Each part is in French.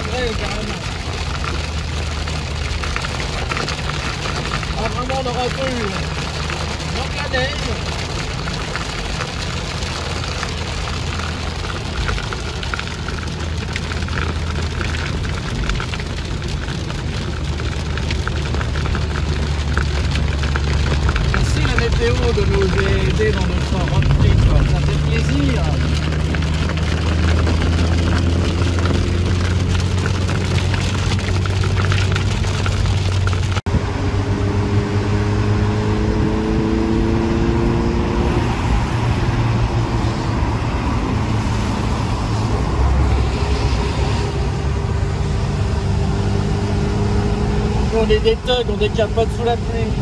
la vraie, carrément. Ah, vraiment, on aura cru. Donc la neige. Merci la météo de nous aider dans notre road trip. Ça fait plaisir. On est des thugs, on décapote sous la pluie.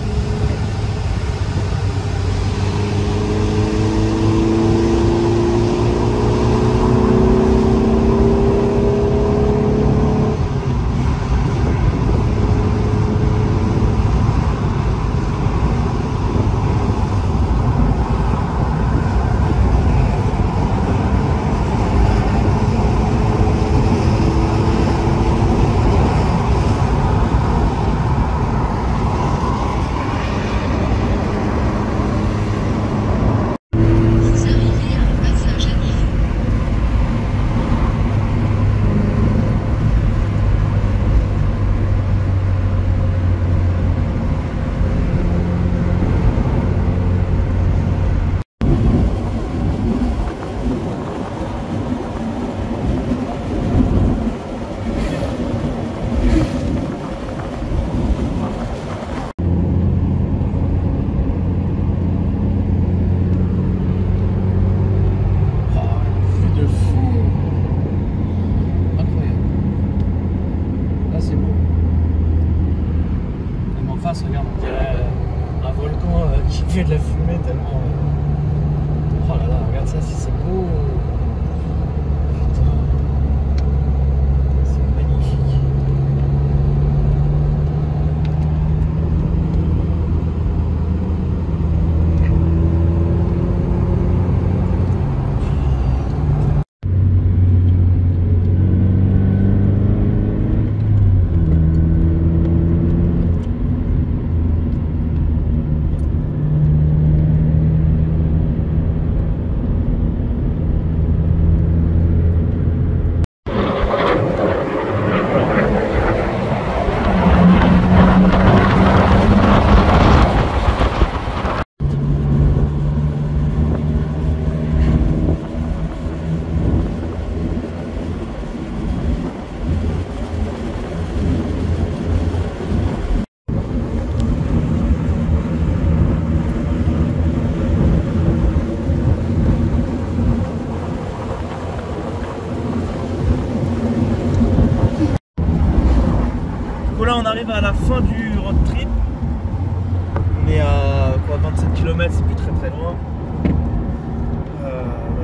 Regarde, on dirait un volcan qui fait de la fumée tellement. Oh là là, regarde ça, si c'est beau. Putain. C'est magnifique. Là on arrive à la fin du road trip. On est à quoi, 27 km, c'est plus très loin.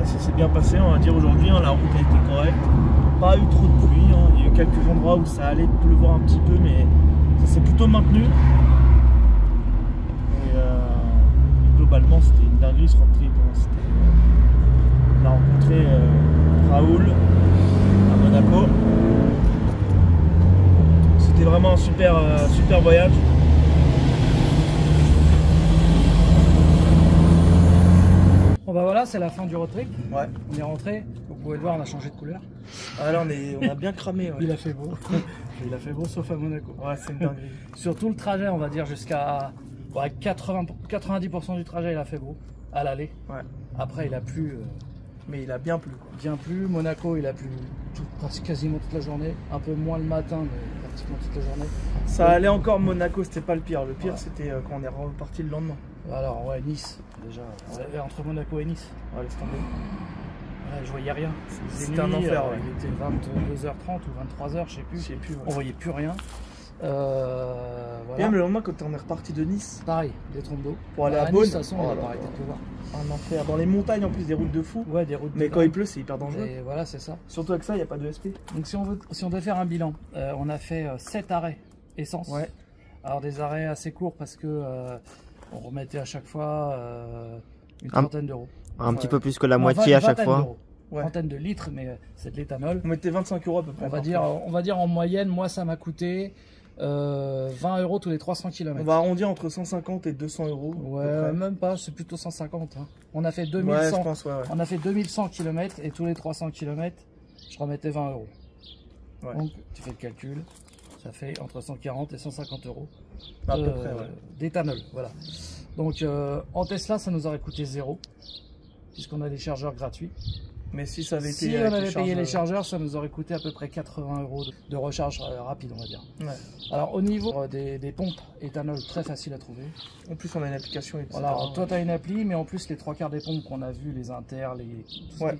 Ça s'est bien passé, on va dire aujourd'hui, hein, la route a été correcte. Pas eu trop de pluie, hein. Il y a eu quelques endroits où ça allait pleuvoir un petit peu, mais ça s'est plutôt maintenu. Et globalement c'était une dinguerie ce road trip. Hein. On a rencontré Raoul à Monaco. C'était vraiment un super voyage. Bon bah voilà, c'est la fin du road trip. Ouais. On est rentré, vous pouvez le voir, on a changé de couleur. Ah là on a bien cramé. Ouais. Il a fait beau. Il a fait beau sauf à Monaco. Ouais, c'est une dinguerie. Sur tout le trajet, on va dire jusqu'à 90% du trajet, il a fait beau à l'aller. Ouais. Après, il a plu. Mais il a bien plu. Bien plu. Monaco, il a plu quasiment toute la journée. Un peu moins le matin, mais pratiquement toute la journée. Ça allait encore, Monaco, c'était pas le pire. Le pire, ouais, c'était quand on est reparti le lendemain. Alors, ouais, Nice, déjà. Entre Monaco et Nice. Ouais, laisse tomber. Ouais, je voyais rien. C'était un enfer. Ouais. Il était 22h30 ou 23h, je sais plus. Ouais. On voyait plus rien. Voilà. Et même le lendemain, quand on est reparti de Nice, pareil, des trompes d'eau. Pour aller à Nice, Beaune, de toute façon, on va pas arrêter de pleuvoir. Un enfer. Dans les montagnes, en plus, des routes de fou. Ouais, des routes. Mais quand il pleut, c'est hyper dangereux. Et voilà, c'est ça. Surtout avec ça, il n'y a pas de SP. Donc, si on devait faire un bilan, on a fait 7 arrêts essence. Ouais. Alors, des arrêts assez courts parce que on remettait à chaque fois une trentaine d'euros. Un petit peu plus que la moitié à chaque fois. trentaine de litres, mais c'est de l'éthanol. Vous mettez 25 € à peu près. On va dire en moyenne, moi ça m'a coûté 20 € tous les 300 km. On va arrondir entre 150 et 200 €. Ouais, même pas, c'est plutôt 150. Hein. On a fait 2100, on a fait 2100 km et tous les 300 km, je remettais 20 €. Ouais. Donc tu fais le calcul, ça fait entre 140 et 150 € à peu près, d'éthanol. Voilà. Donc en Tesla, ça nous aurait coûté 0, puisqu'on a des chargeurs gratuits. Mais si ça avait été si on avait payé les chargeurs, ça nous aurait coûté à peu près 80 € de recharge rapide, on va dire. Ouais. Alors au niveau des pompes éthanol, très facile à trouver. En plus on a une application, etc. Voilà, toi tu as une appli, mais en plus les 3/4 des pompes qu'on a vues, les Inter,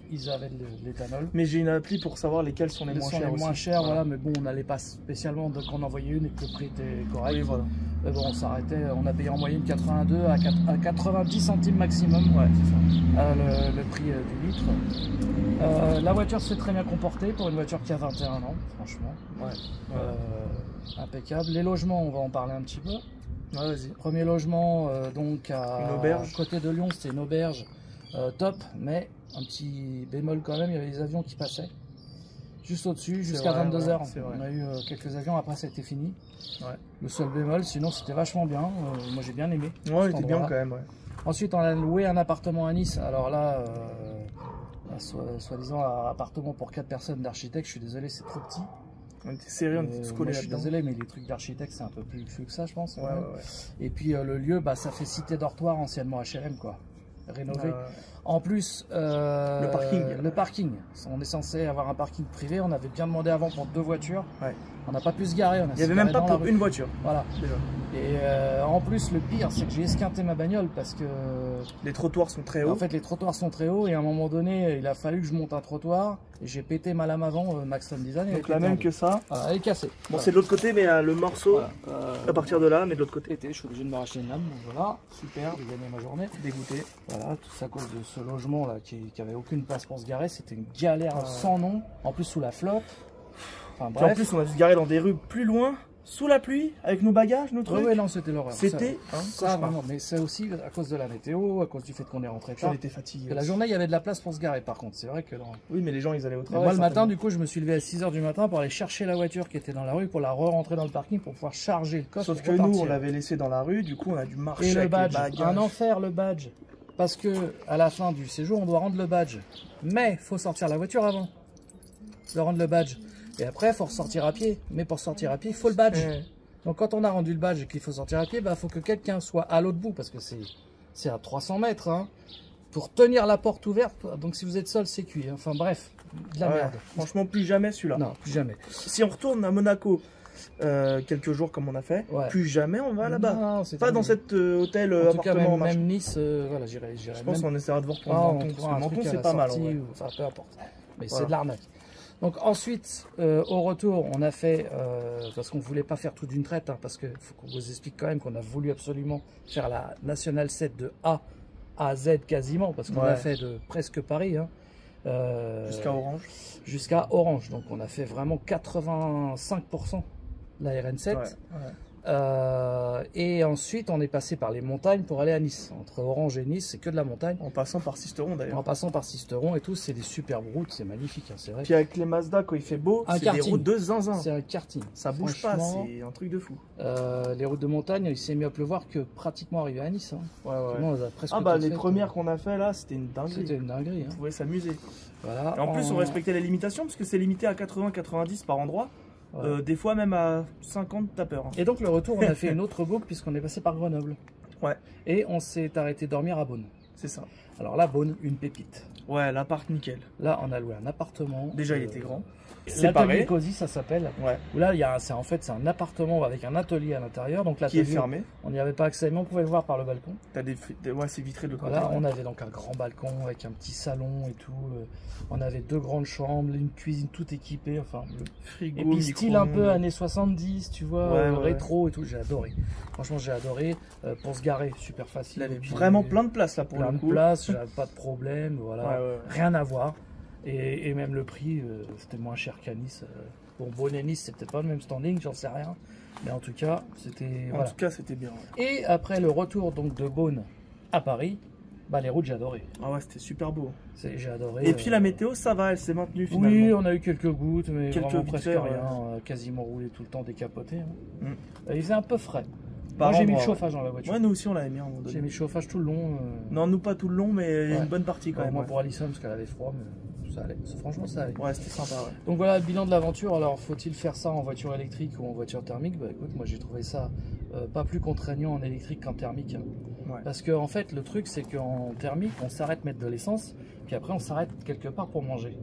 ils avaient de l'éthanol. Mais j'ai une appli pour savoir lesquelles sont les moins chères. Les moins chères, voilà, mais bon, on n'allait pas spécialement, donc on envoyait une et que le prix était correct. Oui, voilà. Mais bon, on s'arrêtait, on a payé en moyenne 82 à 90 centimes maximum, ouais, c'est ça. Le prix du litre. La voiture s'est très bien comportée pour une voiture qui a 21 ans, franchement. Ouais. Impeccable. Les logements, on va en parler un petit peu. Ouais, vas-y. Premier logement, donc une auberge. À côté de Lyon, c'était une auberge top, mais un petit bémol quand même, il y avait des avions qui passaient. Juste au-dessus, jusqu'à 22 h. On a eu quelques avions, après ça a été fini. Ouais. Le seul bémol, sinon c'était vachement bien. Moi j'ai bien aimé. Ouais, c'était bien quand même. Ouais. Ensuite, on a loué un appartement à Nice. Alors là, soi-disant un appartement pour 4 personnes d'architecte, je suis désolé, c'est trop petit. On était sérieux, on était tous collés là-dedans. Je suis désolé, mais les trucs d'architecte, c'est un peu plus luxueux que ça, je pense. Ouais. Et puis le lieu, ça fait cité dortoir, anciennement HLM, quoi. Rénové. En plus, le parking. On est censé avoir un parking privé. On avait bien demandé avant pour 2 voitures. Ouais. On n'a pas pu se garer. Il n'y avait même pas pour une voiture. Voilà. Déjà. Et en plus, le pire, c'est que j'ai esquinté ma bagnole parce que les trottoirs sont très hauts. En fait, les trottoirs sont très hauts et à un moment donné, il a fallu que je monte un trottoir et j'ai pété ma lame avant Maxton Design. Donc la même que ça. Voilà, elle est cassée. Bon, voilà. C'est de l'autre côté, mais le morceau à partir de là, mais de l'autre côté. Je suis obligé de me racheter une lame. Donc voilà, super, j'ai gagné ma journée. Dégoûté. Voilà, tout ça à cause de ce logement là qui avait aucune place pour se garer. C'était une galère sans nom. En plus sous la flotte. Enfin, bref. En plus, on a dû se garer dans des rues plus loin, sous la pluie, avec nos bagages, nos trucs. Oui, non, c'était l'horreur. C'était ça vraiment. Mais c'est aussi à cause de la météo, à cause du fait qu'on est rentré tard. On était fatigué. La journée, il y avait de la place pour se garer, par contre. C'est vrai que. Oui, mais les gens, ils allaient au travail. Moi, le matin, du coup, je me suis levé à 6 h du matin pour aller chercher la voiture qui était dans la rue, pour la re-rentrer dans le parking, pour pouvoir charger le coffre. Sauf que nous, on l'avait laissé dans la rue, du coup, on a dû marcher. Et le avec badge, les bagages. un enfer, le badge. Parce que à la fin du séjour, on doit rendre le badge. Mais il faut sortir la voiture avant de rendre le badge. Et après, il faut ressortir à pied. Mais pour sortir à pied, il faut le badge. Donc quand on a rendu le badge et qu'il faut sortir à pied, il faut que quelqu'un soit à l'autre bout. Parce que c'est à 300 mètres. Hein, pour tenir la porte ouverte. Donc si vous êtes seul, c'est cuit. Enfin bref, de la merde. Franchement, plus jamais celui-là. Non, plus jamais. Si on retourne à Monaco quelques jours comme on a fait, plus jamais on va là-bas. Pas dans cet hôtel en tout appartement. Cas, même Nice, voilà, j'irai. Je pense qu'on essaiera de voir pour Menton. Parce que Menton, c'est pas mal. Enfin, peu importe. Mais c'est de l'arnaque. Donc ensuite, au retour, on a fait, parce qu'on ne voulait pas faire tout d'une traite, hein, parce qu'il faut qu'on vous explique quand même qu'on a voulu absolument faire la National 7 de A à Z quasiment, parce qu'on a fait de presque Paris. Hein, jusqu'à Orange. Jusqu'à Orange, donc on a fait vraiment 85% la RN7. Et ensuite, on est passé par les montagnes pour aller à Nice. Entre Orange et Nice, c'est que de la montagne. En passant par Sisteron d'ailleurs. En passant par Sisteron et tout, c'est des superbes routes, c'est magnifique, hein, c'est vrai. Puis avec les Mazda, quand il fait beau, c'est des routes de zinzin. C'est un karting. Ça bouge pas, c'est un truc de fou. Les routes de montagne, il s'est mis à pleuvoir que pratiquement arrivé à Nice. Hein. On a presque les premières qu'on a fait là, c'était une dinguerie. C'était une dinguerie. Hein. On pouvait s'amuser. Voilà. Et en plus, on respectait les limitations parce que c'est limité à 80-90 par endroit. Des fois même à 50 tapeurs. Hein. Et donc le retour, on a fait une autre boucle puisqu'on est passé par Grenoble. Ouais. Et on s'est arrêté dormir à Beaune. C'est ça. Alors là, Beaune, une pépite. Ouais, l'appart nickel. Là, on a loué un appartement. Déjà, il était grand. L'atelier Cosy, ça s'appelle. Ouais. Où là, c'est un appartement avec un atelier à l'intérieur. Donc qui est fermé. On n'y avait pas accès, mais on pouvait le voir par le balcon. Ouais, c'est vitré de côté. Voilà, on avait donc un grand balcon avec un petit salon et tout. On avait 2 grandes chambres, une cuisine toute équipée. Enfin, frigo, et puis style un peu années 70, tu vois, rétro et tout. J'ai adoré. Franchement, j'ai adoré. Pour se garer, super facile. Il avait vraiment plein de place là pour le coup. Plein de place, j'avais pas de problème. Voilà, rien à voir. Et même le prix, c'était moins cher qu'à Nice. Bon, Beaune et Nice, c'est peut-être pas le même standing, j'en sais rien. Mais en tout cas, c'était. En tout cas, c'était bien. Et après le retour donc de Beaune à Paris, Bah les routes j'ai adoré. Ah ouais, c'était super beau. J'ai adoré. Et puis la météo, ça va, elle s'est maintenue finalement. Oui, on a eu quelques gouttes, mais Quelques vraiment gouttes presque fait, rien. Quasiment roulé tout le temps décapoté. Hein. Mm. Il faisait un peu frais. Par Moi j'ai mis le endroit, chauffage dans la voiture. Ouais, nous aussi on l'avait mis à un moment donné. J'ai mis le chauffage tout le long. Non, nous pas tout le long, mais Ouais. une bonne partie quand même. Moi Ouais, pour Alison parce qu'elle avait froid, mais ça allait. Franchement ça allait. ouais, c'était sympa. Ouais. Donc voilà le bilan de l'aventure. Alors faut-il faire ça en voiture électrique ou en voiture thermique? Bah écoute, moi j'ai trouvé ça pas plus contraignant en électrique qu'en thermique. Hein. Ouais. Parce que en fait le truc c'est qu'en thermique on s'arrête mettre de l'essence, puis après on s'arrête quelque part pour manger.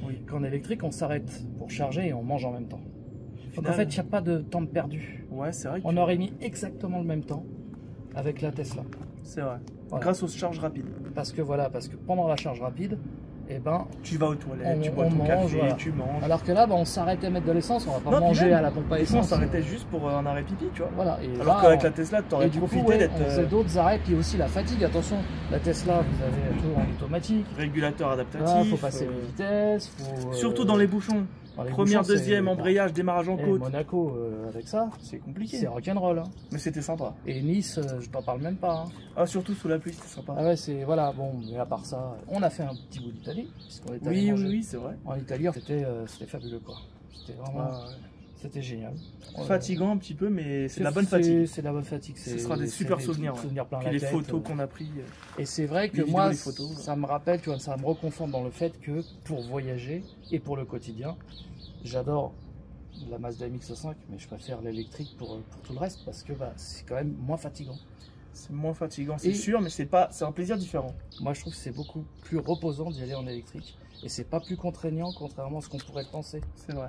Oui. Qu'en électrique on s'arrête pour charger et on mange en même temps. Donc en Final, fait il n'y a pas de temps de perdu. Ouais, c'est vrai. On aurait mis exactement le même temps avec la Tesla. C'est vrai. Voilà. Grâce aux charges rapides. Parce que pendant la charge rapide, eh ben, Tu vas aux toilettes, tu bois on ton mange, café, voilà. tu manges. Alors que là, bah, on s'arrêtait à mettre de l'essence, on va pas Non, puis manger même, à la pompe à Des fois, on essence. s'arrêtait juste pour un arrêt pipi, tu vois. Voilà. Et Alors là, qu'avec la Tesla, tu aurais et du coup, profité ouais, d'être on faisait d'autres arrêts, puis aussi la fatigue. Attention, la Tesla, vous avez tout en automatique. régulateur adaptatif. Il faut passer les vitesses. Surtout dans les bouchons. dans les Première, bouchons, c'est- deuxième, embrayage, démarrage en Et côte. Monaco, avec ça, C'est compliqué. c'est rock'n'roll. Hein. Mais c'était sympa. Et Nice, je t'en parle même pas. Hein. Ah, surtout sous la pluie, c'était sympa. Ah ouais, c'est voilà. Bon, mais à part ça, on a fait un petit bout d'Italie, puisqu'on est allé Oui, manger. oui, oui, c'est vrai. En Italie, c'était fabuleux quoi. C'était vraiment, Ah, ouais. c'était génial. Fatigant un petit peu, mais c'est de la bonne fatigue. C'est de la bonne fatigue. Ce sera des super souvenirs. Ouais. plein Puis la les tête. photos qu'on a pris. Et c'est vrai que les vidéos, moi, les photos, ça me rappelle, tu vois, ça me reconforte dans le fait que pour voyager et pour le quotidien, j'adore la Mazda MX-5, mais je préfère l'électrique pour tout le reste parce que bah, c'est quand même moins fatigant. C'est moins fatigant, c'est Et- sûr, mais c'est un plaisir différent. Moi, je trouve que c'est beaucoup plus reposant d'y aller en électrique et c'est pas plus contraignant contrairement à ce qu'on pourrait penser. C'est vrai.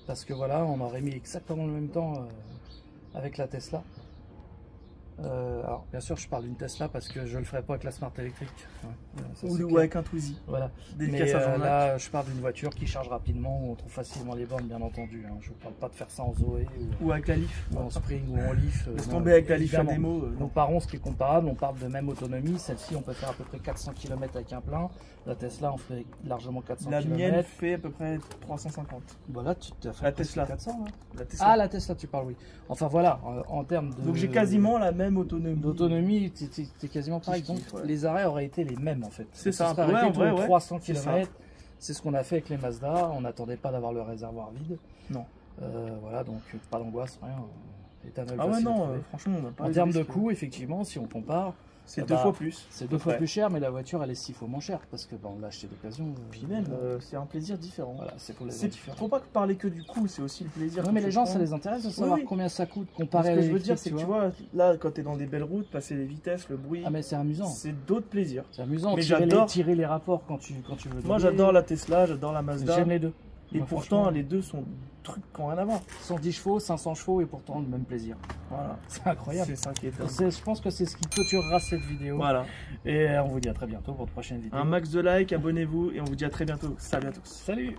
Parce que voilà, on aurait mis exactement le même temps avec la Tesla. Alors, bien sûr, je parle d'une Tesla parce que je le ferai pas avec la Smart électrique. Ouais, ça, c'est Ou clair. avec un Twizy. Voilà. Dédicace Mais à Jean-Jacques. là, je parle d'une voiture qui charge rapidement, où on trouve facilement les bornes, bien entendu. Hein. Je ne parle pas de faire ça en Zoé Ou avec la Leaf. ou en Spring ou en Leaf. Laisse Non, tomber avec la Leaf à évidemment. démo. Nous Non. parlons ce qui est comparable, on parle de même autonomie. Celle-ci, on peut faire à peu près 400 km avec un plein. La Tesla, on fait largement 400 La km. mienne fait à peu près 350. Voilà, tu t'as fait La presque Tesla. 400. Là. La Tesla. Ah, la Tesla, tu parles, oui. Enfin voilà, en termes de. Donc j'ai quasiment la même autonomie. d'autonomie, t'es quasiment pareil. Donc Kiff, ouais. les arrêts auraient été les mêmes en fait. C'est On ça, se serait ouais, arrêté en tous vrai, les ouais. 300 C'est ça. km. C'est ce qu'on a fait avec les Mazda. On n'attendait pas d'avoir le réservoir vide. Non. Voilà, donc pas d'angoisse, rien. Éthanol Ah ouais, facile à non, trouver. franchement, on n'a pas En eu termes de risque. coût, effectivement, si on compare, C'est Ah 2 bah, fois plus. c'est 2 fois plus cher, mais la voiture elle est 6 fois moins chère parce que bah, on l'a acheté d'occasion. Puis même, c'est un plaisir différent. voilà, c'est pour les gens C'est- différents. Faut pas parler que du coût, c'est aussi le plaisir. Non, que mais tu les gens, prends. ça les intéresse de savoir oui. combien ça coûte Ce comparé à que je veux l'électrique, dire, c'est que tu vois, là, quand t'es dans des belles routes, passer les vitesses, le bruit, Ah, mais c'est amusant. c'est d'autres plaisirs. C'est amusant. Mais Tirer j'adore. tirer les rapports quand tu veux. Moi, doubler. j'adore la Tesla, j'adore la Mazda. J'aime les deux. Et Moi, pourtant, franchement, les deux sont trucs qui n'ont rien à voir. 110 chevaux, 500 chevaux et pourtant le même plaisir. Voilà. C'est incroyable. C'est ça qui est top. Je pense que c'est ce qui clôturera cette vidéo. Voilà. Et on vous dit à très bientôt pour une prochaine vidéo. Un max de likes, abonnez-vous et on vous dit à très bientôt. Salut à tous. Salut!